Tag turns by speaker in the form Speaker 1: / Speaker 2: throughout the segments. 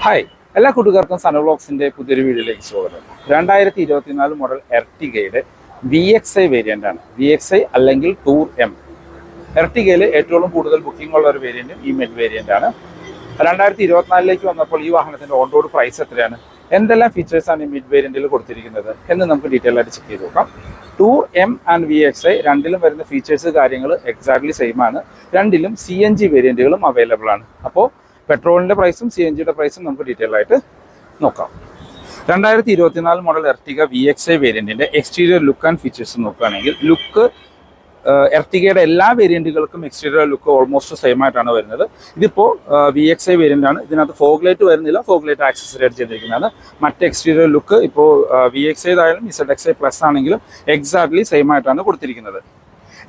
Speaker 1: Hi, എല്ലാ കൂട്ടുകാർക്കും സന വ്ലോഗ്സിൻ്റെ പുതിയൊരു വീഡിയോയിലേക്ക് സ്വാഗതം. 2024 മോഡൽ എർട്ടിഗയുടെ VXi വേരിയൻ്റ് ആണ്. VXi അല്ലെങ്കിൽ ടൂർ M. എർട്ടിഗയിൽ ഏറ്റവും കൂടുതൽ ബുക്കിംഗ് ഉള്ള ഒരു വേരിയൻറ്റും ഈ മിഡ് വേരിയൻ്റ് ആണ്. 2024 വന്നപ്പോൾ ഈ വാഹനത്തിൻ്റെ ഓൺ റോഡ് പ്രൈസ് എത്രയാണ്, എന്തെല്ലാം ഫീച്ചേഴ്സാണ് ഈ മിഡ് വേരിയൻറ്റിൽ കൊടുത്തിരിക്കുന്നത് എന്ന് നമുക്ക് ഡീറ്റെയിൽ ആയിട്ട് ചെക്ക് ചെയ്ത് നോക്കാം. ടൂർ M ആൻഡ് VXi രണ്ടിലും വരുന്ന ഫീച്ചേഴ്സ് കാര്യങ്ങൾ എക്സാക്ട്ലി സെയിം ആണ്. രണ്ടിലും CNG വേരിയൻറ്റുകളും അവൈലബിൾ ആണ്. അപ്പോൾ പെട്രോളിൻ്റെ പ്രൈസും CNGയുടെ പ്രൈസും നമുക്ക് ഡീറ്റെയിൽ ആയിട്ട് നോക്കാം. 2024 മോഡൽ എർട്ടിഗ VXi വേരിയൻറ്റിൻ്റെ എക്സ്റ്റീരിയർ ലുക്ക് ആൻഡ് ഫീച്ചേഴ്സ് നോക്കുകയാണെങ്കിൽ എർട്ടിഗയുടെ എല്ലാ വേരിയൻറ്റുകൾക്കും എക്സ്റ്റീരിയർ ലുക്ക് ഓൾമോസ്റ്റ് സെയിം ആയിട്ടാണ് വരുന്നത്. ഇതിപ്പോൾ VXi വേരിയൻ്റ് ആണ്. ഇതിനകത്ത് ഫോഗ് ലൈറ്റ് വരുന്നില്ല, ഫോഗ് ലൈറ്റ് ആക്സസറി ആയിട്ട് ചെയ്തിരിക്കുന്നതാണ്. മറ്റ് എക്സ്റ്റീരിയർ ലുക്ക് ഇപ്പോൾ VXi ആയാലും ZXi പ്ലസ് ആണെങ്കിലും എക്സാക്ട്ലി സെയിം ആയിട്ടാണ് കൊടുത്തിരിക്കുന്നത്.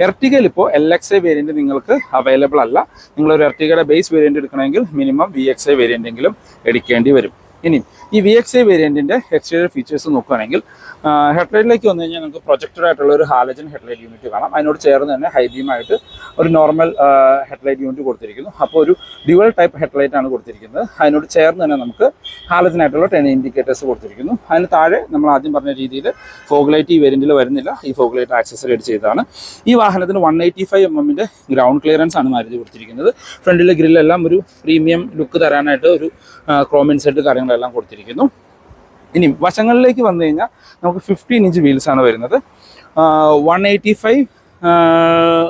Speaker 1: എർട്ടിഗയിൽ ഇപ്പോൾ LXi വേരിയൻറ്റ് നിങ്ങൾക്ക് അവൈലബിൾ അല്ല. നിങ്ങളൊരു എർട്ടിഗയുടെ ബേസ് വേരിയൻറ്റ് എടുക്കണമെങ്കിൽ മിനിമം VXi വേരിയൻറ്റെങ്കിലും എടുക്കേണ്ടി വരും. ഇനി ഈ VXi വേരിയൻറ്റിൻ്റെ എക്സ്റ്റീരിയർ ഫീച്ചേഴ്സ് നോക്കുകയാണെങ്കിൽ ഹെഡ്ലൈറ്റിലേക്ക് വന്നു കഴിഞ്ഞാൽ നമുക്ക് പ്രൊജക്റ്റഡ് ആയിട്ടുള്ള ഒരു ഹാലജൻ ഹെഡ്ലൈറ്റ് യൂണിറ്റ് കാണാം. അതിനോട് ചേർന്ന് തന്നെ ഹൈ ബീമായിട്ട് ഒരു നോർമൽ ഹെഡ്ലൈറ്റ് യൂണിറ്റ് കൊടുത്തിരിക്കുന്നു. അപ്പോൾ ഒരു ഡ്യുവൽ ടൈപ്പ് ഹെഡ്ലൈറ്റ് ആണ് കൊടുത്തിരിക്കുന്നത്. അതിനോട് ചേർന്ന് തന്നെ നമുക്ക് ഹാലജനായിട്ടുള്ള 10 ഇൻഡിക്കേറ്റേഴ്സ് കൊടുത്തിരിക്കുന്നു. അതിന് താഴെ നമ്മൾ ആദ്യം പറഞ്ഞ രീതിയിൽ ഫോഗ് ലൈറ്റ് ഈ വേരിയൻറ്റിൽ വരുന്നില്ല. ഈ ഫോഗ് ലൈറ്റ് ആക്സസറി ആയിട്ട് ചെയ്തതാണ്. ഈ വാഹനത്തിന് 185 mm ഗ്രൗണ്ട് ക്ലിയറൻസ് ആണ് മാരുതി കൊടുത്തിരിക്കുന്നത്. ഫ്രണ്ടിലെ ഗ്രില്ലെല്ലാം ഒരു പ്രീമിയം ലുക്ക് തരാനായിട്ട് ഒരു ക്രോം ഇൻസെറ്റ് കാര്യങ്ങളെല്ലാം കൊടുത്തിരിക്കുന്നു. ഇനി വശങ്ങളിലേക്ക് വന്നു കഴിഞ്ഞാൽ നമുക്ക് 15 ഇഞ്ച് വീൽസ് ആണ് വരുന്നത്. 185,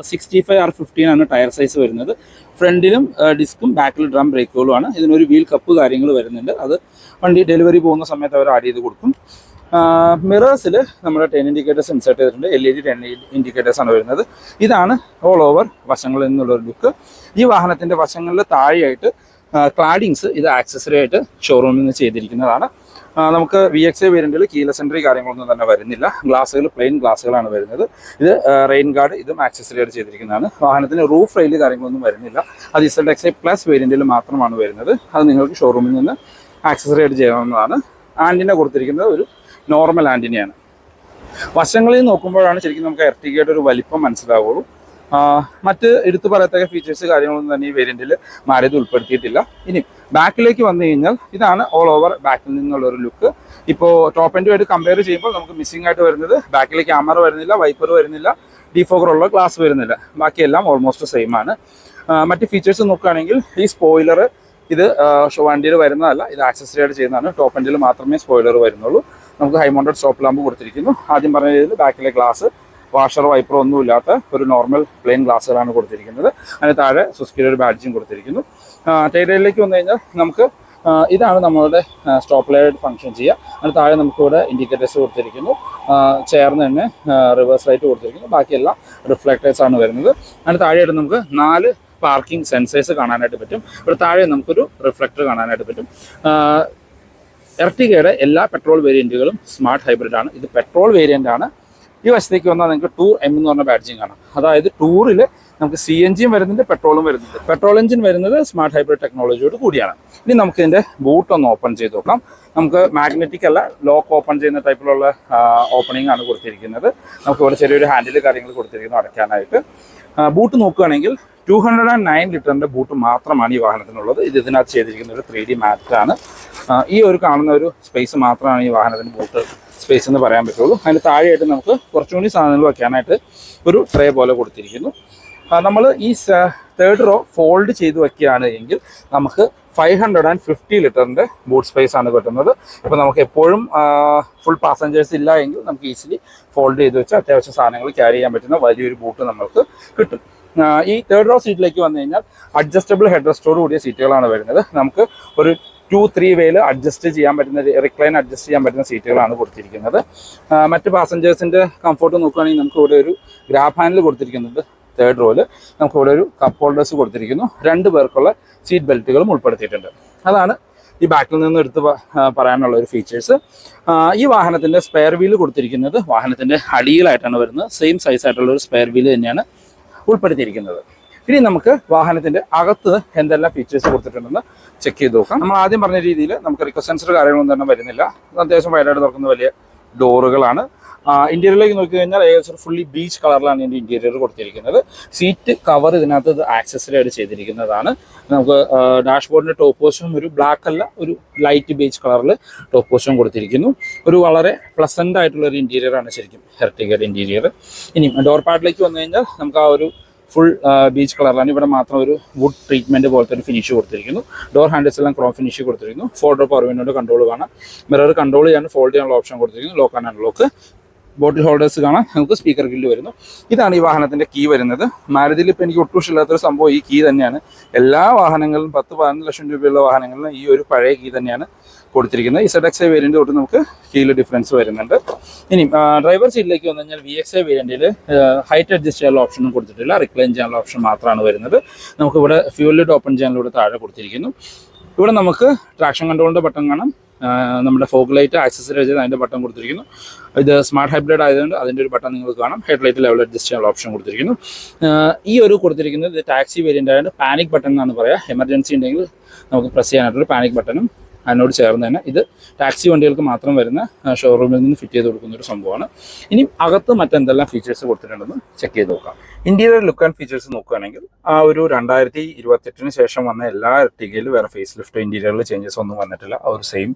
Speaker 1: 65 or 15 ആണ് ടയർ സൈസ് വരുന്നത്. ഫ്രണ്ടിലും ഡിസ്കും ബാക്കിൽ ഡ്രം ബ്രേക്കുകളുമാണ്. ഇതിനൊരു വീൽ കപ്പ് കാര്യങ്ങൾ വരുന്നുണ്ട്. അത് വണ്ടി ഡെലിവറി പോകുന്ന സമയത്ത് അവർ ആഡ് ചെയ്ത് കൊടുക്കും. മിറേഴ്സിൽ നമ്മുടെ 10 ഇൻഡിക്കേറ്റേഴ്സ് ഇൻസേർട്ട് ചെയ്തിട്ടുണ്ട്. LED 10 ഇൻഡിക്കേറ്റേഴ്സ് ആണ് വരുന്നത്. ഇതാണ് ഓൾ ഓവർ വശങ്ങളിൽ നിന്നുള്ളൊരു ലുക്ക്. ഈ വാഹനത്തിൻ്റെ വശങ്ങളിൽ താഴെയായിട്ട് ക്ലാഡിങ്സ് ഇത് ആക്സസറി ആയിട്ട് ഷോറൂമിൽ നിന്ന് ചെയ്തിരിക്കുന്നതാണ്. നമുക്ക് VXi വേരിയൻറ്റിൽ കീലെസ് എൻട്രി കാര്യങ്ങളൊന്നും തന്നെ വരുന്നില്ല. ഗ്ലാസ്സുകൾ പ്ലെയിൻ ഗ്ലാസ്സുകളാണ് വരുന്നത്. ഇത് റെയിൻ ഗാർഡ് ഇതും ആക്സസറി ആയിട്ട് ചെയ്തിരിക്കുന്നതാണ്. വാഹനത്തിന് റൂഫ് റെയിൽ കാര്യങ്ങളൊന്നും വരുന്നില്ല. അത് ZXi പ്ലസ് വേരിയൻറ്റിൽ മാത്രമാണ് വരുന്നത്. അത് നിങ്ങൾക്ക് ഷോറൂമിൽ നിന്ന് ആക്സസറി ആയിട്ട് ചെയ്യാവുന്നതാണ്. ആൻറ്റിന കൊടുത്തിരിക്കുന്നത് ഒരു നോർമൽ ആൻറ്റിനയാണ്. വശങ്ങളിൽ നോക്കുമ്പോഴാണ് ശരിക്കും നമുക്ക് എർട്ടിഗയുടെ ഒരു വലിപ്പം മനസ്സിലാവുള്ളൂ. മറ്റ് എടുത്തു പറയത്തക്ക ഫീച്ചേഴ്സ് കാര്യങ്ങളൊന്നും തന്നെ ഈ വേരിയൻറ്റിൽ മാരുതി ഉൾപ്പെടുത്തിയിട്ടില്ല. ഇനി ബാക്കിലേക്ക് വന്നു കഴിഞ്ഞാൽ ഇതാണ് ഓൾ ഓവർ ബാക്കിൽ നിന്നുള്ളൊരു ലുക്ക്. ഇപ്പോൾ ടോപ്പ് എൻഡുമായിട്ട് കമ്പയർ ചെയ്യുമ്പോൾ നമുക്ക് മിസ്സിംഗ് ആയിട്ട് വരുന്നത് ബാക്കിൽ ക്യാമറ വരുന്നില്ല, വൈപ്പർ വരുന്നില്ല, ഡിഫോഗറുള്ള ഗ്ലാസ് വരുന്നില്ല. ബാക്കിയെല്ലാം ഓൾമോസ്റ്റ് സെയിം ആണ്. മറ്റ് ഫീച്ചേഴ്സ് നോക്കുകയാണെങ്കിൽ ഈ സ്പോയിലർ ഇത് വണ്ടിയിൽ വരുന്നതല്ല, ഇത് ആക്സസറി ആയിട്ട് ചെയ്യുന്നതാണ്. ടോപ്പ് എൻഡിൽ മാത്രമേ സ്പോയിലർ വരുന്നുള്ളൂ. നമുക്ക് ഹൈ മൗണ്ടഡ് സ്റ്റോപ്പ് ലാമ്പ് കൊടുത്തിരിക്കുന്നു. ആദ്യം പറഞ്ഞ രീതിയിൽ ബാക്കിലെ ഗ്ലാസ് വാഷറോ വൈപ്പറോ ഒന്നും ഇല്ലാത്ത ഒരു നോർമൽ പ്ലെയിൻ ഗ്ലാസ്സുകളാണ് കൊടുത്തിരിക്കുന്നത്. അതിന് താഴെ സുസ്കിയുടെ ഒരു ബാഡ്ജിങ് കൊടുത്തിരിക്കുന്നു. ടൈലറിലേക്ക് വന്നു കഴിഞ്ഞാൽ നമുക്ക് ഇതാണ് നമ്മളുടെ സ്റ്റോപ്പ് ലൈറ്റ് ഫംഗ്ഷൻ ചെയ്യുക. അതിന് താഴെ നമുക്കിവിടെ ഇൻഡിക്കേറ്റേഴ്സ് കൊടുത്തിരിക്കുന്നു. ചേർന്ന് തന്നെ റിവേഴ്സ് ലൈറ്റ് കൊടുത്തിരിക്കുന്നു. ബാക്കിയെല്ലാം റിഫ്ലക്റ്റേഴ്സ് ആണ് വരുന്നത്. അതിന് താഴെയായിട്ട് നമുക്ക് 4 പാർക്കിംഗ് സെൻസേഴ്സ് കാണാനായിട്ട് പറ്റും. ഇവിടെ താഴെ നമുക്കൊരു റിഫ്ലക്ടർ കാണാനായിട്ട് പറ്റും. എർട്ടിഗയുടെ എല്ലാ പെട്രോൾ വേരിയൻറ്റുകളും സ്മാർട്ട് ഹൈബ്രിഡ് ആണ്. ഇത് പെട്രോൾ വേരിയൻ്റ് ആണ്. ഈ വശത്തേക്ക് വന്നാൽ നിങ്ങൾക്ക് ടൂർ M എന്ന് പറഞ്ഞ ബാഡ്ജിങ് കാണാം. അതായത് ടൂറിൽ നമുക്ക് CNGയും വരുന്നുണ്ട്, പെട്രോളും വരുന്നുണ്ട്. പെട്രോൾ എഞ്ചിൻ വരുന്നത് സ്മാർട്ട് ഹൈബ്രിഡ് ടെക്നോളജിയോട് കൂടിയാണ്. ഇനി നമുക്ക് ഇതിൻ്റെ ബൂട്ട് ഒന്ന് ഓപ്പൺ ചെയ്ത് നോക്കാം. നമുക്ക് മാഗ്നറ്റിക് അല്ല, ലോക്ക് ഓപ്പൺ ചെയ്യുന്ന ടൈപ്പിലുള്ള ഓപ്പണിംഗ് ആണ് കൊടുത്തിരിക്കുന്നത്. നമുക്ക് ഇവിടെ ചെറിയൊരു ഹാൻഡിൽ കാര്യങ്ങൾ കൊടുത്തിരിക്കുന്നു അടയ്ക്കാനായിട്ട്. ബൂട്ട് നോക്കുകയാണെങ്കിൽ 209 ലിറ്ററിൻ്റെ ബൂട്ട് മാത്രമാണ് ഈ വാഹനത്തിനുള്ളത്. ഇത് ഇതിനകത്ത് ചെയ്തിരിക്കുന്ന ഒരു 3D മാറ്റാണ്. ഈ ഒരു കാണുന്ന ഒരു സ്പേസ് മാത്രമാണ് ഈ വാഹനത്തിന് ബൂട്ട് സ്പേസ് എന്ന് പറയാൻ പറ്റുള്ളൂ. അതിന് താഴെയായിട്ട് നമുക്ക് കുറച്ചുകൂടി സാധനങ്ങൾ വയ്ക്കാനായിട്ട് ഒരു ട്രേ പോലെ കൊടുത്തിരിക്കുന്നു. നമ്മൾ ഈ 3rd റോ ഫോൾഡ് ചെയ്ത് വയ്ക്കുകയാണ് എങ്കിൽ നമുക്ക് 550 ലിറ്ററിൻ്റെ ബൂട്ട് സ്പേസ് ആണ് കിട്ടുന്നത്. ഇപ്പോൾ നമുക്ക് എപ്പോഴും ഫുൾ പാസഞ്ചേഴ്സ് ഇല്ല എങ്കിൽ നമുക്ക് ഈസിലി ഫോൾഡ് ചെയ്ത് വെച്ച് അത്യാവശ്യം സാധനങ്ങൾ ക്യാരി ചെയ്യാൻ പറ്റുന്ന വലിയൊരു ബൂട്ട് നമുക്ക് കിട്ടും. ഈ 3rd റോ സീറ്റിലേക്ക് വന്നു കഴിഞ്ഞാൽ അഡ്ജസ്റ്റബിൾ ഹെഡ് റെസ്റ്റോട് കൂടിയ സീറ്റുകളാണ് വരുന്നത്. നമുക്ക് ഒരു 2-3 വേയിൽ അഡ്ജസ്റ്റ് ചെയ്യാൻ പറ്റുന്ന, റിക്ലൈൻ അഡ്ജസ്റ്റ് ചെയ്യാൻ പറ്റുന്ന സീറ്റുകളാണ് കൊടുത്തിരിക്കുന്നത്. മറ്റ് പാസഞ്ചേഴ്സിൻ്റെ കംഫോർട്ട് നോക്കുകയാണെങ്കിൽ നമുക്ക് ഇവിടെ ഒരു ഗ്രാബ് ഹാൻഡിൽ കൊടുത്തിരിക്കുന്നുണ്ട്. 3rd റോയിൽ നമുക്കിവിടെ ഒരു കപ്പ് ഹോൾഡേഴ്സ് കൊടുത്തിരിക്കുന്നു. 2 പേർക്കുള്ള സീറ്റ് ബെൽറ്റുകളും ഉൾപ്പെടുത്തിയിട്ടുണ്ട്. അതാണ് ഈ ബാക്കിൽ നിന്ന് എടുത്ത് പറയാനുള്ള ഒരു ഫീച്ചേഴ്സ്. ഈ വാഹനത്തിൻ്റെ സ്പെയർ വീല് കൊടുത്തിരിക്കുന്നത് വാഹനത്തിൻ്റെ അടിയിലായിട്ടാണ് വരുന്നത്. സെയിം സൈസ് ആയിട്ടുള്ള ഒരു സ്പെയർ വീല് തന്നെയാണ് ഉൾപ്പെടുത്തിയിരിക്കുന്നത്. ഇനി നമുക്ക് വാഹനത്തിൻ്റെ അകത്ത് എന്തെല്ലാം ഫീച്ചേഴ്സ് കൊടുത്തിട്ടുണ്ടെന്ന് ചെക്ക് ചെയ്ത് നോക്കാം. നമ്മൾ ആദ്യം പറഞ്ഞ രീതിയിൽ നമുക്ക് റിക്വസ്റ്റ് സെൻസർ കാര്യങ്ങളൊന്നും തന്നെ വരുന്നില്ല. അത്യാവശ്യം വൈഡായിട്ട് തുറക്കുന്ന വലിയ ഡോറുകളാണ്. ഇന്റീരിയറിലേക്ക് നോക്കി കഴിഞ്ഞാൽ ഏകദേശം ഫുള്ളി ബീച്ച് കളറിലാണ് ഇതിൻ്റെ ഇന്റീരിയർ കൊടുത്തിരിക്കുന്നത്. സീറ്റ് കവർ ഇതിനകത്ത് ആക്സസറി ആയിട്ട് ചെയ്തിരിക്കുന്നതാണ്. നമുക്ക് ഡാഷ്ബോർഡിന്റെ ടോപ്പ് പോർഷനും ഒരു ബ്ലാക്ക് അല്ല, ഒരു ലൈറ്റ് ബീച്ച് കളറിൽ ടോപ്പ് പോർഷൻ കൊടുത്തിരിക്കുന്നു. ഒരു വളരെ പ്ലസന്റ് ആയിട്ടുള്ള ഒരു ഇന്റീരിയർ ആണ് ശരിക്കും എർട്ടിഗയുടെ ഇന്റീരിയർ. ഇനി ഡോർ പാഡിലേക്ക് വന്നു കഴിഞ്ഞാൽ നമുക്ക് ആ ഒരു ഫുൾ ബീച്ച് കളറിലാണ്. ഇവിടെ മാത്രം ഒരു വുഡ് ട്രീറ്റ്മെന്റ് പോലത്തെ ഒരു ഫിനിഷ് കൊടുത്തിരിക്കുന്നു. ഡോർ ഹാൻഡിൽസ് എല്ലാം ക്രോം ഫിനിഷ് കൊടുത്തിരിക്കുന്നു. 4 ഡോർ പവർ വിൻഡോയുടെ കൺട്രോൾ കാണാം. മിറർ കൺട്രോൾ ചെയ്യാൻ ഫോൾഡ് ചെയ്യാനുള്ള ഓപ്ഷൻ കൊടുത്തിരിക്കുന്നു. Lock and unlock. Bottle holders കാണാം. നമുക്ക് സ്പീക്കർ ഗില്ല് വരുന്നു. ഇതാണ് ഈ വാഹനത്തിന്റെ കീ വരുന്നത്. മാരുതിയിൽ ഇപ്പോൾ എനിക്ക് ഒട്ടും ഇഷ്ടമില്ലാത്തൊരു സംഭവം ഈ കീ തന്നെയാണ്. എല്ലാ വാഹനങ്ങളിലും 10-15 ലക്ഷം രൂപയുള്ള വാഹനങ്ങളിലും ഈ ഒരു പഴയ കീ തന്നെയാണ് കൊടുത്തിരിക്കുന്നത്. ZXi വേരിയന്റ് തൊട്ട് നമുക്ക് കീയിൽ ഡിഫറൻസ് വരുന്നുണ്ട്. ഇനി ഡ്രൈവർ സീറ്റിലേക്ക് വന്നു കഴിഞ്ഞാൽ VXi വേരിയന്റിൽ ഹൈറ്റ് അഡ്ജസ്റ്റ് ചെയ്യാനുള്ള ഓപ്ഷനും കൊടുത്തിട്ടില്ല. റിക്ലൈൻ ചെയ്യാനുള്ള ഓപ്ഷൻ മാത്രമാണ് വരുന്നത്. നമുക്കിവിടെ ഫ്യൂൽ ലിഡ് ഓപ്പൺ ചെയ്യാനുള്ള താഴെ കൊടുത്തിരിക്കുന്നു. ഇവിടെ നമുക്ക് ട്രാക്ഷൻ കൺട്രോളിൻ്റെ ബട്ടൺ കാണാം. നമ്മുടെ ഫോഗ് ലൈറ്റ് ആക്സസറി ചെയ്ത് അതിൻ്റെ ബട്ടൺ കൊടുത്തിരിക്കുന്നു. ഇത് സ്മാർട്ട് ഹൈബ്രിഡ് ആയതുകൊണ്ട് അതിൻ്റെ ഒരു ബട്ടൺ നിങ്ങൾക്ക് കാണാം. ഹെഡ് ലൈറ്റ് ലെവൽ അഡ്ജസ്റ്റ് ചെയ്യാനുള്ള ഓപ്ഷൻ കൊടുത്തിരിക്കുന്നു. ഈ ഒരു കൊടുത്തിരിക്കുന്നത് ടാക്സി വേരിയൻ്റ് ആയതുകൊണ്ട് പാനിക് ബട്ടൺ എന്നാണ് പറയുക. എമർജൻസി ഉണ്ടെങ്കിൽ നമുക്ക് പ്രസ് ചെയ്യാനായിട്ടുള്ള പാനിക് ബട്ടണും അതിനോട് ചേർന്ന് തന്നെ ഇത് ടാക്സി വണ്ടികൾക്ക് മാത്രം വരുന്ന ഷോറൂമിൽ നിന്ന് ഫിറ്റ് ചെയ്ത് കൊടുക്കുന്ന ഒരു സംഭവമാണ്. ഇനി അകത്ത് മറ്റെന്തെല്ലാം ഫീച്ചേഴ്സ് കൊടുത്തിട്ടുണ്ടെന്ന് ചെക്ക് ചെയ്ത് നോക്കാം. ഇന്റീരിയർ ലുക്ക് ആൻഡ് ഫീച്ചേഴ്സ് നോക്കുകയാണെങ്കിൽ ആ ഒരു 2028 ശേഷം വന്ന എല്ലാ എർട്ടിഗയിലും വേറെ ഫേസ് ലിഫ്റ്റ് ഇന്റീരിയറിൽ ചേഞ്ചസ് ഒന്നും വന്നിട്ടില്ല. ആ ഒരു സെയിം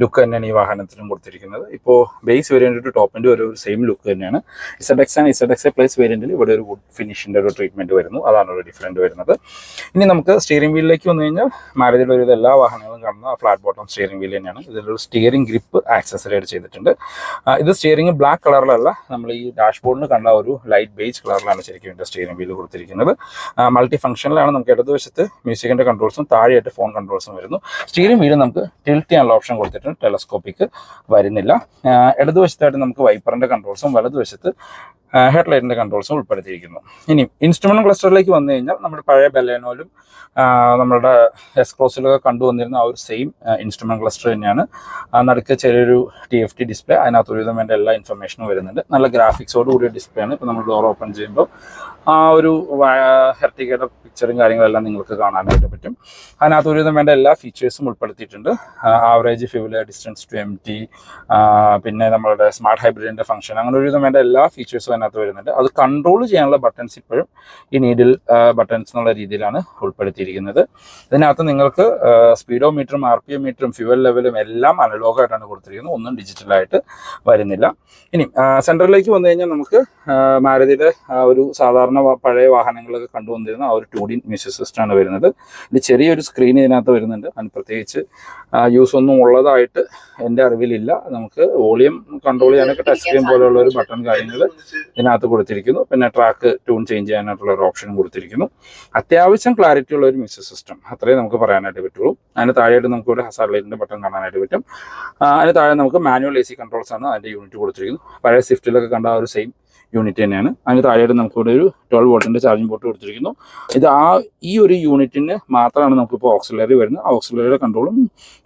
Speaker 1: ലുക്ക് തന്നെയാണ് ഈ വാഹനത്തിലും കൊടുത്തിരിക്കുന്നത്. ഇപ്പോൾ ബേസ് വേരിയന്റ് ടോപ്പിൻ്റെ ഒരു സെയിം ലുക്ക് തന്നെയാണ്. ZX ആൻഡ് ZXi പ്ലസ് വേരിയന്റിൽ ഇവിടെ ഒരു വുഡ് ഫിനിഷിൻ്റെ ഒരു ട്രീറ്റ്മെന്റ് വരുന്നു. അതാണ് ഒരു ഡിഫറൻറ്റ് വരുന്നത്. ഇനി നമുക്ക് സ്റ്റിയറിംഗ് വീലിലേക്ക് വന്നു കഴിഞ്ഞാൽ മാരുതിയുടെ ഒരു എല്ലാ വാഹനങ്ങളും കാണുന്ന ഫ്ലാറ്റ് ബോട്ടം സ്റ്റിയറിംഗ് വീൽ തന്നെയാണ്. ഇതിലൊരു സ്റ്റിയറിംഗ് ഗ്രിപ്പ് ആക്സസറി ആയിട്ട് ചെയ്തിട്ടുണ്ട്. ഇത് സ്റ്റിയറിംഗ് ബ്ലാക്ക് കളറിലല്ല, നമ്മൾ ഈ ഡാഷ്ബോർഡിന് കണ്ട ഒരു ലൈറ്റ് ബേജ് കളറിലാണ് ശരിക്കും ഇതിൻ്റെ സ്റ്റിയറിംഗ് വീൽ കൊടുത്തിരിക്കുന്നത്. മൾട്ടി ഫംഗ്ഷനിലാണ്. നമുക്ക് ഇടതുവശത്ത് മ്യൂസിക്കിൻ്റെ കൺട്രോൾസും താഴെയായിട്ട് ഫോൺ കൺട്രോൾസും വരുന്നു. സ്റ്റിയറിംഗ് വീൽ നമുക്ക് ടിൽറ്റ് ചെയ്യാനുള്ള ഓപ്ഷൻ കൊടുത്തിട്ടുണ്ട്. ടെലസ്കോപ്പിക് വരുന്നില്ല. ഇടതുവശത്തായിട്ട് നമുക്ക് വൈപ്പറിൻ്റെ കൺട്രോൾസും വലതുവശത്ത് ഹെഡ് ലൈറ്റിൻ്റെ കൺട്രോൾസും ഉൾപ്പെടുത്തിയിരിക്കുന്നു. ഇനി ഇൻസ്ട്രുമെന്റ് ക്ലസ്റ്ററിലേക്ക് വന്നു കഴിഞ്ഞാൽ നമ്മുടെ പഴയ ബലേനോയിലും നമ്മളുടെ എസ്ക്രോസിലൊക്കെ കണ്ടുവന്നിരുന്ന ആ ഒരു സെയിം ഇൻസ്ട്രുമെന്റ് ക്ലസ്റ്റർ തന്നെയാണ്. നടുക്ക് ചെറിയൊരു TFT ഡിസ്പ്ലേ, അതിനകത്ത് ഒരുവിധം വേണ്ട എല്ലാ ഇൻഫർമേഷനും വരുന്നുണ്ട്. നല്ല ഗ്രാഫിക്സോട് കൂടിയ ഡിസ്പ്ലേ ആണ്. ഇപ്പോൾ നമ്മൾ ഡോർ ഓപ്പൺ ചെയ്യുമ്പോൾ ആ ഒരു എർട്ടിഗയുടെ പിക്ചറും കാര്യങ്ങളെല്ലാം നിങ്ങൾക്ക് കാണാനായിട്ട് പറ്റും. അതിനകത്ത് ഒരുവിധം വേണ്ട എല്ലാ ഫീച്ചേഴ്സും ഉൾപ്പെടുത്തിയിട്ടുണ്ട്. Average fuel, distance to empty, പിന്നെ നമ്മളുടെ സ്മാർട്ട് ഹൈബ്രിഡിൻ്റെ ഫംഗ്ഷൻ, അങ്ങനെ ഒരുവിധം വേണ്ട എല്ലാ ഫീച്ചേഴ്സും അതിനകത്ത് വരുന്നുണ്ട്. അത് കൺട്രോൾ ചെയ്യാനുള്ള ബട്ടൺസ് ഇപ്പോഴും ഈ നീഡിൽ ബട്ടൺസ് എന്നുള്ള രീതിയിലാണ് ഉൾപ്പെടുത്തിയിരിക്കുന്നത്. ഇതിനകത്ത് നിങ്ങൾക്ക് സ്പീഡോ മീറ്ററും RPM മീറ്ററും ഫ്യൂവൽ ലെവലും എല്ലാം അനലോഗായിട്ടാണ് കൊടുത്തിരിക്കുന്നത്. ഒന്നും ഡിജിറ്റലായിട്ട് വരുന്നില്ല. ഇനി സെൻറ്ററിലേക്ക് വന്നു കഴിഞ്ഞാൽ നമുക്ക് മാരുതിയുടെ ഒരു സാധാരണ പഴയ വാഹനങ്ങളൊക്കെ കണ്ടുവന്നിരുന്ന ആ ഒരു 2D മ്യൂസിക് സിസ്റ്റമാണ് വരുന്നത്. ഇത് ചെറിയൊരു സ്ക്രീൻ ഇതിനകത്ത് വരുന്നുണ്ട്. അതിന് പ്രത്യേകിച്ച് യൂസ് ഒന്നും ഉള്ളതായിട്ട് എൻ്റെ അറിവിലില്ല. നമുക്ക് വോളിയം കൺട്രോൾ ചെയ്യാനൊക്കെ ടച്ച് സ്ക്രീൻ പോലെയുള്ള ഒരു ബട്ടൺ കാര്യങ്ങൾ ഇതിനകത്ത് കൊടുത്തിരിക്കുന്നു. പിന്നെ ട്രാക്ക് ട്യൂൺ ചേഞ്ച് ചെയ്യാനായിട്ടുള്ള ഒരു ഓപ്ഷനും കൊടുത്തിരിക്കുന്നു. അത്യാവശ്യം ക്ലാരിറ്റി ഉള്ള ഒരു മ്യൂസിക് സിസ്റ്റം, അത്രയും നമുക്ക് പറയാനായിട്ട് പറ്റുള്ളൂ. അതിന് താഴെയായിട്ട് നമുക്ക് ഒരു ഹസാർഡ് ലൈറ്റിൻ്റെ ബട്ടൺ കാണാനായിട്ട് പറ്റും. അതിന് താഴെ നമുക്ക് മാനുവൽ AC കൺട്രോൾസ് ആണ് അതിൻ്റെ യൂണിറ്റ് കൊടുത്തിരിക്കുന്നു. പഴയ സ്വിഫ്റ്റിലൊക്കെ കണ്ട ആ ഒരു സെയിം യൂണിറ്റ് തന്നെയാണ്. അതിന് താഴെയായിട്ട് നമുക്കിവിടെ ഒരു 12 വോൾട്ടിൻ്റെ ചാർജിങ് പോർട്ട് കൊടുത്തിരിക്കുന്നു. ഇത് ഈ ഒരു യൂണിറ്റിന് മാത്രമാണ് നമുക്കിപ്പോൾ ഓക്സിലറി വരുന്നത്. ആ ഓക്സിലറിയുടെ കൺട്രോളും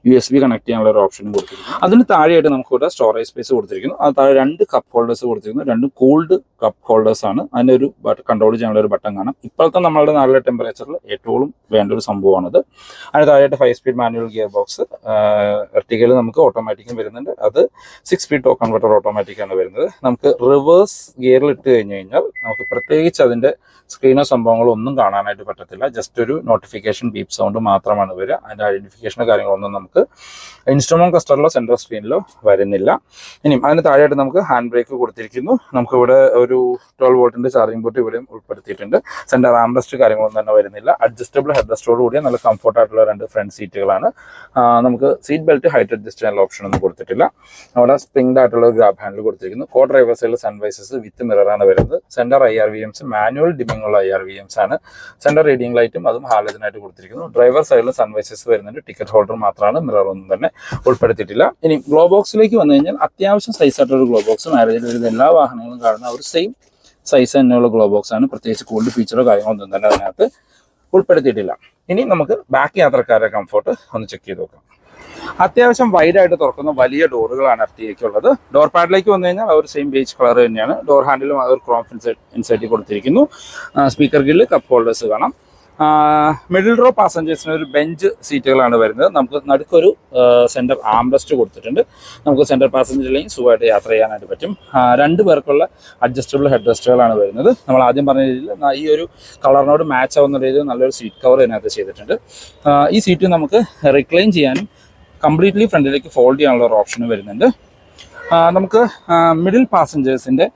Speaker 1: USB കണക്ട് ചെയ്യാനുള്ള ഒരു ഓപ്ഷനും കൊടുത്തിരിക്കുന്നു. അതിന് താഴെയായിട്ട് നമുക്കിവിടെ സ്റ്റോറേജ് സ്പേസ് കൊടുത്തിരിക്കുന്നു. അത് താഴെ 2 കപ്പ് ഹോൾഡേഴ്സ് കൊടുത്തിരിക്കുന്നു. 2 കൂൾഡ് കപ്പ് ഹോൾഡേഴ്സ് ആണ്. അതിൻ്റെ ഒരു കൺട്രോൾ ചെയ്യാനുള്ള ഒരു ബട്ടൺ കാണാം. ഇപ്പോഴത്തെ നമ്മളുടെ നാട്ടിലെ ടെമ്പറേച്ചറിൽ ഏറ്റവും വേണ്ട ഒരു സംഭവമാണിത്. അതിന് താഴെയായിട്ട് 5 സ്പീഡ് മാനുവൽ ഗിയർ ബോക്സ്. എർട്ടിഗയിൽ നമുക്ക് ഓട്ടോമാറ്റിക്കും വരുന്നുണ്ട്. അത് 6 സ്പീഡ് ടോർക്ക് കൺവെർട്ടർ ഓട്ടോമാറ്റിക്കാണ് വരുന്നത്. നമുക്ക് റിവേഴ്സ് ഗിയറിൽ ഇട്ട് കഴിഞ്ഞ് കഴിഞ്ഞാൽ നമുക്ക് പ്രത്യേകിച്ച് അതിൻ്റെ സ്ക്രീനോ സംഭവങ്ങളോ ഒന്നും കാണാനായിട്ട് പറ്റത്തില്ല. ജസ്റ്റ് ഒരു നോട്ടിഫിക്കേഷൻ ബീപ്പ് സൗണ്ട് മാത്രമാണ് വരിക. അതിൻ്റെ ഐഡന്റിഫിക്കേഷനോ കാര്യങ്ങളൊന്നും നമുക്ക് ഇൻസ്ട്രുമെന്റ് ക്ലസ്റ്ററിലോ സെൻട്രൽ സ്ക്രീനിലോ വരുന്നില്ല. ഇനിയും അതിന് താഴെയായിട്ട് നമുക്ക് ഹാൻഡ് ബ്രേക്ക് കൊടുത്തിരിക്കുന്നു. നമുക്കിവിടെ ഒരു 12 വോൾട്ടിൻ്റെ ചാർജിംഗ് പോർട്ട് ഇവിടെയും ഉൾപ്പെടുത്തിയിട്ടുണ്ട്. സെൻറ്റർ ആംറസ്റ്റ് കാര്യങ്ങളൊന്നും തന്നെ വരുന്നില്ല. അഡ്ജസ്റ്റബിൾ ഹെഡ് റെസ്റ്റോട് കൂടിയ നല്ല കംഫർട്ടായിട്ടുള്ള 2 ഫ്രണ്ട് സീറ്റുകളാണ്. നമുക്ക് സീറ്റ് ബെൽറ്റ് ഹൈറ്റ് അഡ്ജസ്റ്റ് ചെയ്യാനുള്ള ഓപ്ഷൻ ഒന്നും കൊടുത്തിട്ടില്ല. അവിടെ സ്പ്രിംഗ്ഡ് ആയിട്ടുള്ള ഗ്രാബ് ഹാൻഡിൽ കൊടുത്തിരിക്കുന്നു. കോ ഡ്രൈവർ സൈഡിൽ സൺവൈസസ് വിത്ത് മിററാണ് വരുന്നത്. സെൻറ്റർ IRVMs മാനുവൽ ഡിമ്മിംഗ് ഉള്ള IRVMs ആണ്. സെൻറ്റർ റീഡിംഗ് ലൈറ്റും അതും ഹാലജനായിട്ട് കൊടുത്തിരിക്കുന്നു. ഡ്രൈവർ സൈഡിൽ സൺവൈസസ് വരുന്നുണ്ട്. ടിക്കറ്റ് ഹോൾഡർ മാത്രമാണ്, മിറർ ഒന്നും തന്നെ ഉൾപ്പെടുത്തിയിട്ടില്ല. ഇനി ഗ്ലോ ബോക്സിലേക്ക് വന്നു കഴിഞ്ഞാൽ അത്യാവശ്യം സൈസായിട്ടൊരു ഗ്ലോ ബോക്സ് മാരുതിയിൽ വരുന്ന എല്ലാ വാഹനങ്ങളും കാണുന്ന ഒരു സെയിം സൈസ് തന്നെയുള്ള ഗ്ലോ ബോക്സ് ആണ്. പ്രത്യേകിച്ച് കൂൾഡ് ഫീച്ചറോ കാര്യങ്ങളൊന്നും തന്നെ അതിനകത്ത് ഉൾപ്പെടുത്തിയിട്ടില്ല. ഇനി നമുക്ക് ബാക്ക് യാത്രക്കാരുടെ കംഫർട്ട് ഒന്ന് ചെക്ക് ചെയ്ത് നോക്കാം. അത്യാവശ്യം വൈഡായിട്ട് തുറക്കുന്ന വലിയ ഡോറുകളാണ് എർട്ടിഗയ്ക്കുള്ളത്. ഡോർ പാഡിലേക്ക് വന്നു കഴിഞ്ഞാൽ ഒരു സെയിം ബേജ് കളർ തന്നെയാണ്. ഡോർ ഹാൻഡിലും ഒരു ക്രോം ഇൻസൈറ്റിൽ കൊടുത്തിരിക്കുന്നു. സ്പീക്കർ ഗില്ല്, കപ്പ് ഹോൾഡേഴ്സ് കാണാം. മിഡിൽ റോ പാസഞ്ചേഴ്സിന് ഒരു ബെഞ്ച് സീറ്റുകളാണ് വരുന്നത്. നമുക്ക് നടുക്കൊരു സെൻറ്റർ ആംറെസ്റ്റ് കൊടുത്തിട്ടുണ്ട്. നമുക്ക് സെൻറ്റർ പാസഞ്ചറിലേക്ക് സുഖമായിട്ട് യാത്ര ചെയ്യാനായിട്ട് പറ്റും. 2 പേർക്കുള്ള അഡ്ജസ്റ്റബിൾ ഹെഡ് റെസ്റ്റുകളാണ് വരുന്നത്. നമ്മൾ ആദ്യം പറഞ്ഞ രീതിയിൽ ഈ ഒരു കളറിനോട് മാച്ച് ആവുന്ന രീതിയിൽ നല്ലൊരു സീറ്റ് കവർ ഇതിനകത്ത് ചെയ്തിട്ടുണ്ട്. ഈ സീറ്റ് നമുക്ക് റിക്ലൈൻ ചെയ്യാനും കംപ്ലീറ്റ്ലി ഫ്രണ്ടിലേക്ക് ഫോൾഡ് ചെയ്യാനുള്ള ഒരു ഓപ്ഷൻ വരുന്നുണ്ട്. നമുക്ക് മിഡിൽ പാസഞ്ചേഴ്സിൻ്റെ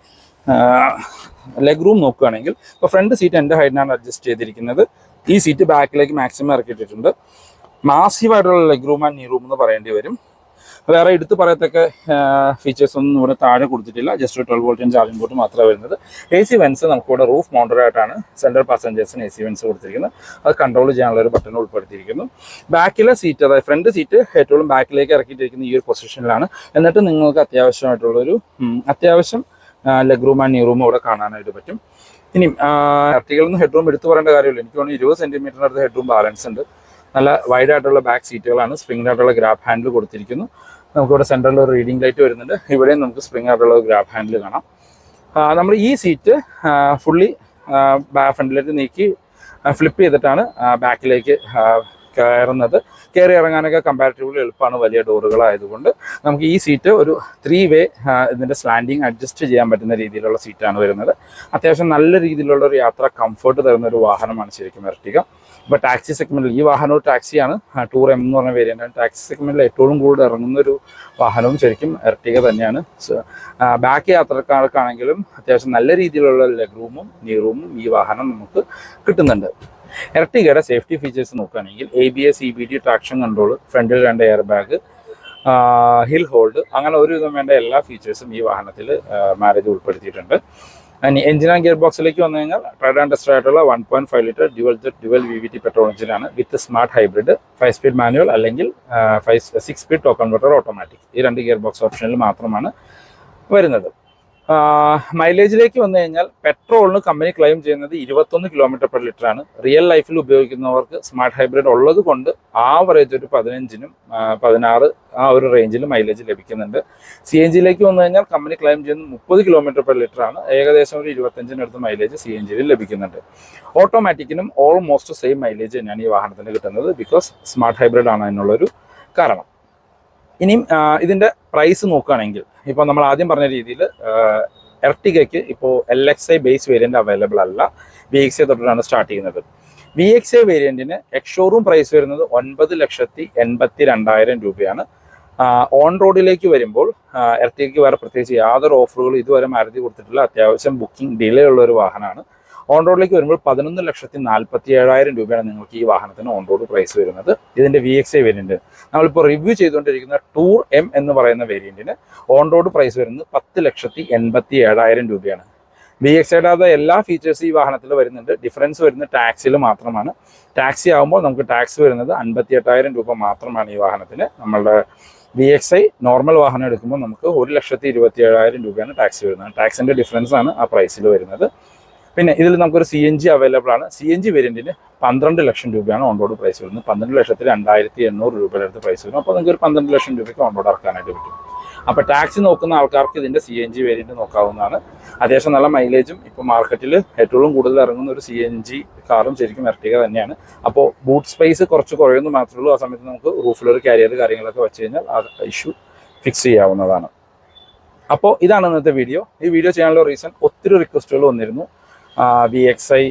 Speaker 1: ലെഗ് റൂം നോക്കുകയാണെങ്കിൽ ഇപ്പോൾ ഫ്രണ്ട് സീറ്റ് എൻ്റെ ഹൈറ്റിനാണ് അഡ്ജസ്റ്റ് ചെയ്തിരിക്കുന്നത്. ഈ സീറ്റ് ബാക്കിലേക്ക് മാക്സിമം ഇറക്കിയിട്ടുണ്ട്. മാസീവായിട്ടുള്ള ലെഗ് റൂം ആൻഡ് നീ റൂം എന്ന് പറയേണ്ടി വരും. വേറെ എടുത്ത് പറയത്തക്ക ഫീച്ചേഴ്സ് ഒന്നും ഇവിടെ താഴെ കൊടുത്തിട്ടില്ല. ജസ്റ്റ് 12 വോൾട്ടിൻ്റെ ചാർജിംഗ് പോർട്ട് മാത്രമേ വരുന്നത്. AC വെൻസ് നമുക്കിവിടെ റൂഫ് മൗണ്ടഡ് ആയിട്ടാണ് സെൻട്രൽ പാസഞ്ചേഴ്സിന് AC വെൻസ് കൊടുത്തിരിക്കുന്നത്. അത് കൺട്രോൾ ചെയ്യാനുള്ള ഒരു ബട്ടൺ ഉൾപ്പെടുത്തിയിരിക്കുന്നു. ബാക്കിലെ സീറ്റ്, അതായത് ഫ്രണ്ട് സീറ്റ് ഏറ്റവും ബാക്കിലേക്ക് ഇറക്കിയിട്ടിരിക്കുന്ന ഈ ഒരു പൊസിഷനിലാണ്. എന്നിട്ട് നിങ്ങൾക്ക് അത്യാവശ്യം ലെഗ് റൂം ആൻഡ് നീ റൂം ഇവിടെ കാണാനായിട്ട് പറ്റും. ഇനി എർട്ടിഗയിൽ നിന്ന് ഹെഡ് റൂം എടുത്തു പറയേണ്ട കാര്യമില്ല. എനിക്ക് തോന്നുന്നു 20 സെൻറ്റിമീറ്ററിന് അടുത്ത് ഹെഡ് റൂം ബാലൻസ് ഉണ്ട്. നല്ല വൈഡ് ആയിട്ടുള്ള ബാക്ക് സീറ്റുകളാണ്. സ്പ്രിംഗ് ആയിട്ടുള്ള ഗ്രാബ് ഹാൻഡിൽ കൊടുത്തിരിക്കുന്നു. നമുക്കിവിടെ സെൻട്രലിൽ ഒരു റീഡിംഗ് ലൈറ്റ് വരുന്നുണ്ട്. ഇവിടെയും നമുക്ക് സ്പ്രിംഗ് ആയിട്ടുള്ള ഗ്രാബ് ഹാൻഡിൽ കാണാം. നമ്മൾ ഈ സീറ്റ് ഫുള്ളി ഫ്രണ്ടിലേക്ക് നീക്കി ഫ്ലിപ്പ് ചെയ്തിട്ടാണ് ബാക്കിലേക്ക് കയറി ഇറങ്ങാനൊക്കെ കമ്പാരിറ്റീവ്ലി എളുപ്പമാണ് വലിയ ഡോറുകളായതുകൊണ്ട്. നമുക്ക് ഈ സീറ്റ് ഒരു 3 വേ ഇതിൻ്റെ സ്ലാൻഡിങ് അഡ്ജസ്റ്റ് ചെയ്യാൻ പറ്റുന്ന രീതിയിലുള്ള സീറ്റാണ് വരുന്നത്. അത്യാവശ്യം നല്ല രീതിയിലുള്ള ഒരു യാത്ര കംഫർട്ട് തരുന്ന ഒരു വാഹനമാണ് ശരിക്കും എർട്ടിഗ. ഇപ്പോൾ ടാക്സി സെഗ്മെൻറ്റിൽ ഈ വാഹനം ഒരു ടാക്സിയാണ്. ടൂർ M എന്ന് പറഞ്ഞ വേരിയൻ്റാണ്. ടാക്സി സെഗ്മെൻറ്റിൽ ഏറ്റവും കൂടുതൽ ഇറങ്ങുന്നൊരു വാഹനവും ശരിക്കും എർട്ടിഗ തന്നെയാണ്. ബാക്ക് യാത്രക്കാർക്കാണെങ്കിലും അത്യാവശ്യം നല്ല രീതിയിലുള്ള ലെഗ് റൂമും നീ റൂമും ഈ വാഹനം നമുക്ക് കിട്ടുന്നുണ്ട്. എർട്ടിഗയുടെ സേഫ്റ്റി ഫീച്ചേഴ്സ് നോക്കുകയാണെങ്കിൽ ABS EBD ട്രാക്ഷൻ കൺട്രോൾ, ഫ്രണ്ടിൽ 2 എയർ ബാഗ്, ഹിൽ ഹോൾഡ്, അങ്ങനെ ഒരുവിധം വേണ്ട എല്ലാ ഫീച്ചേഴ്സും ഈ വാഹനത്തിൽ മാരുതി ഉൾപ്പെടുത്തിയിട്ടുണ്ട്. ഇനി എഞ്ചിൻ ആൻഡ് ഗിയർ ബോക്സിലേക്ക് വന്നു കഴിഞ്ഞാൽ ട്രൈഡ് ആൻഡ് ടെസ്റ്റഡ് ആയിട്ടുള്ള 1.5 ലിറ്റർ ഡ്യുവൽ VVT പെട്രോൾ എഞ്ചിനാണ് with smart hybrid, 5 speed manual അല്ലെങ്കിൽ 6 സ്പീഡ് ടോക്ക് കൺവെർട്ടർ ഓട്ടോമാറ്റിക്. ഈ 2 ഗിയർ ബോക്സ് ഓപ്ഷനിൽ മാത്രമാണ് വരുന്നത്. മൈലേജിലേക്ക് വന്നു കഴിഞ്ഞാൽ പെട്രോളിന് കമ്പനി ക്ലെയിം ചെയ്യുന്നത് 21 km/ലിറ്റർ ആണ്. റിയൽ ലൈഫിൽ ഉപയോഗിക്കുന്നവർക്ക് സ്മാർട്ട് ഹൈബ്രിഡ് ഉള്ളത് കൊണ്ട് ആവറേജ് ഒരു 15-നും 16 ആ ഒരു റേഞ്ചിൽ മൈലേജ് ലഭിക്കുന്നുണ്ട്. CNGയിലേക്ക് വന്നു കഴിഞ്ഞാൽ കമ്പനി ക്ലെയിം ചെയ്യുന്നത് 30 km/ലിറ്റർ ആണ്. ഏകദേശം ഒരു 25-നടുത്ത് മൈലേജ് CNGയിൽ ലഭിക്കുന്നുണ്ട്. ഓട്ടോമാറ്റിക്കിനും ഓൾമോസ്റ്റ് സെയിം മൈലേജ് തന്നെയാണ് ഈ വാഹനത്തിന് കിട്ടുന്നത്. ബിക്കോസ് സ്മാർട്ട് ഹൈബ്രിഡ് ആണ് അതിനുള്ളൊരു കാരണം. ഇനിയും ഇതിൻ്റെ പ്രൈസ് നോക്കുകയാണെങ്കിൽ ഇപ്പോൾ നമ്മൾ ആദ്യം പറഞ്ഞ രീതിയിൽ എർട്ടിഗയ്ക്ക് ഇപ്പോൾ LXI ബേസ് വേരിയൻ്റ് അവൈലബിൾ അല്ല. VXI തൊട്ടിട്ടാണ് സ്റ്റാർട്ട് ചെയ്യുന്നത്. VXI വേരിയൻറ്റിന് എക്സ് ഷോറൂം പ്രൈസ് വരുന്നത് 9,82,000 രൂപയാണ്. ഓൺ റോഡിലേക്ക് വരുമ്പോൾ എർട്ടിഗയ്ക്ക് വേറെ പ്രത്യേകിച്ച് യാതൊരു ഓഫറുകളും ഇതുവരെ മാരുതി കൊടുത്തിട്ടില്ല. അത്യാവശ്യം ബുക്കിംഗ് ഡിലേ ഉള്ള ഒരു വാഹനമാണ്. ഓൺ റോഡിലേക്ക് വരുമ്പോൾ 11,47,000 രൂപയാണ് നിങ്ങൾക്ക് ഈ വാഹനത്തിന് ഓൺ റോഡ് പ്രൈസ് വരുന്നത്. ഇതിൻ്റെ VXI വേരിയൻറ്റ് നമ്മളിപ്പോൾ റിവ്യൂ ചെയ്തുകൊണ്ടിരിക്കുന്ന ടൂർ M എന്ന് പറയുന്ന വേരിയൻറ്റിന് ഓൺ റോഡ് പ്രൈസ് വരുന്നത് 10,87,000 രൂപയാണ്. VXIയുടെ എല്ലാ ഫീച്ചേഴ്സും ഈ വാഹനത്തിൽ വരുന്നുണ്ട്. ഡിഫറൻസ് വരുന്നത് ടാക്സിൽ മാത്രമാണ്. ടാക്സി ആകുമ്പോൾ നമുക്ക് ടാക്സ് വരുന്നത് 58,000 രൂപ മാത്രമാണ് ഈ വാഹനത്തിന്. നമ്മളുടെ VXI നോർമൽ വാഹനം എടുക്കുമ്പോൾ നമുക്ക് 1,27,000 രൂപയാണ് ടാക്സ് വരുന്നത്. ടാക്സിൻ്റെ ഡിഫറൻസ് ആണ് ആ പ്രൈസിൽ വരുന്നത്. പിന്നെ ഇതിൽ നമുക്കൊരു CNG അവൈലബിൾ ആണ്. CNG വേരിയൻറ്റിന് 12 ലക്ഷം രൂപയാണ് ഓൺ റോഡ് പ്രൈസ് വരുന്നത്. 12,02,800 രൂപയുടെ അടുത്ത് പ്രൈസ് വരും. അപ്പോൾ നിങ്ങൾക്ക് ഒരു 12 ലക്ഷം രൂപയ്ക്ക് ഓൺ റോഡ് ഇറക്കാനായിട്ട് പറ്റും. അപ്പോൾ ടാക്സി നോക്കുന്ന ആൾക്കാർക്ക് ഇതിൻ്റെ CNG വേരിയൻറ്റ് നോക്കാവുന്നതാണ്. അത്യാവശ്യം നല്ല മൈലേജും ഇപ്പോൾ മാർക്കറ്റിൽ ഏറ്റവും കൂടുതൽ ഇറങ്ങുന്ന ഒരു CNG കാറും ശരിക്കും എർട്ടിഗ തന്നെയാണ്. അപ്പോൾ ബൂട്ട് സ്പേസ് കുറച്ച് കുറയുമെന്ന് മാത്രമേ ഉള്ളൂ. ആ സമയത്ത് നമുക്ക് റൂഫിലൊരു കാരിയർ കാര്യങ്ങളൊക്കെ വെച്ച് കഴിഞ്ഞാൽ ആ ഇഷ്യൂ ഫിക്സ് ചെയ്യാവുന്നതാണ്. അപ്പോൾ ഇതാണ് ഇന്നത്തെ വീഡിയോ. ഈ വീഡിയോ ചെയ്യാനുള്ള റീസൺ ഒത്തിരി റിക്വസ്റ്റുകൾ വന്നിരുന്നു. VXI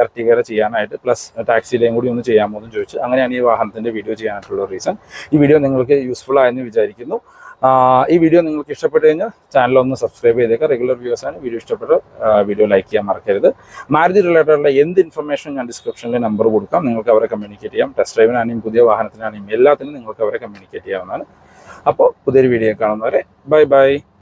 Speaker 1: എർട്ടിഗ ചെയ്യാനായിട്ട് പ്ലസ് ടാക്സിയിലേയും കൂടി ഒന്ന് ചെയ്യാമോ എന്ന് ചോദിച്ചു. അങ്ങനെയാണ് ഈ വാഹനത്തിൻ്റെ വീഡിയോ ചെയ്യാനായിട്ടുള്ള റീസൺ. ഈ വീഡിയോ നിങ്ങൾക്ക് യൂസ്ഫുൾ ആയെന്ന് വിചാരിക്കുന്നു. ഈ വീഡിയോ നിങ്ങൾക്ക് ഇഷ്ടപ്പെട്ട് കഴിഞ്ഞാൽ ചാനലൊന്ന് സബ്സ്ക്രൈബ് ചെയ്തേക്കാം. റെഗുലർ വ്യൂവേഴ്സാണ്. വീഡിയോ ഇഷ്ടപ്പെട്ട വീഡിയോ ലൈക്ക് ചെയ്യാൻ മറക്കരുത്. മാരുതി റിലേറ്റഡുള്ള എന്ത് ഇൻഫർമേഷൻ ഞാൻ ഡിസ്ക്രിപ്ഷനിൽ നമ്പർ കൊടുക്കാം. നിങ്ങൾക്ക് അവരെ കമ്മ്യൂണിക്കേറ്റ് ചെയ്യാം. ടെസ്റ്റ് ഡ്രൈവിനാണെങ്കിലും പുതിയ വാഹനത്തിനാണെങ്കിലും എല്ലാത്തിനും നിങ്ങൾക്ക് അവരെ കമ്മ്യൂണിക്കേറ്റ് ചെയ്യാവുന്നതാണ്. അപ്പോൾ പുതിയൊരു വീഡിയോ കാണുന്നവരെ ബൈ ബൈ.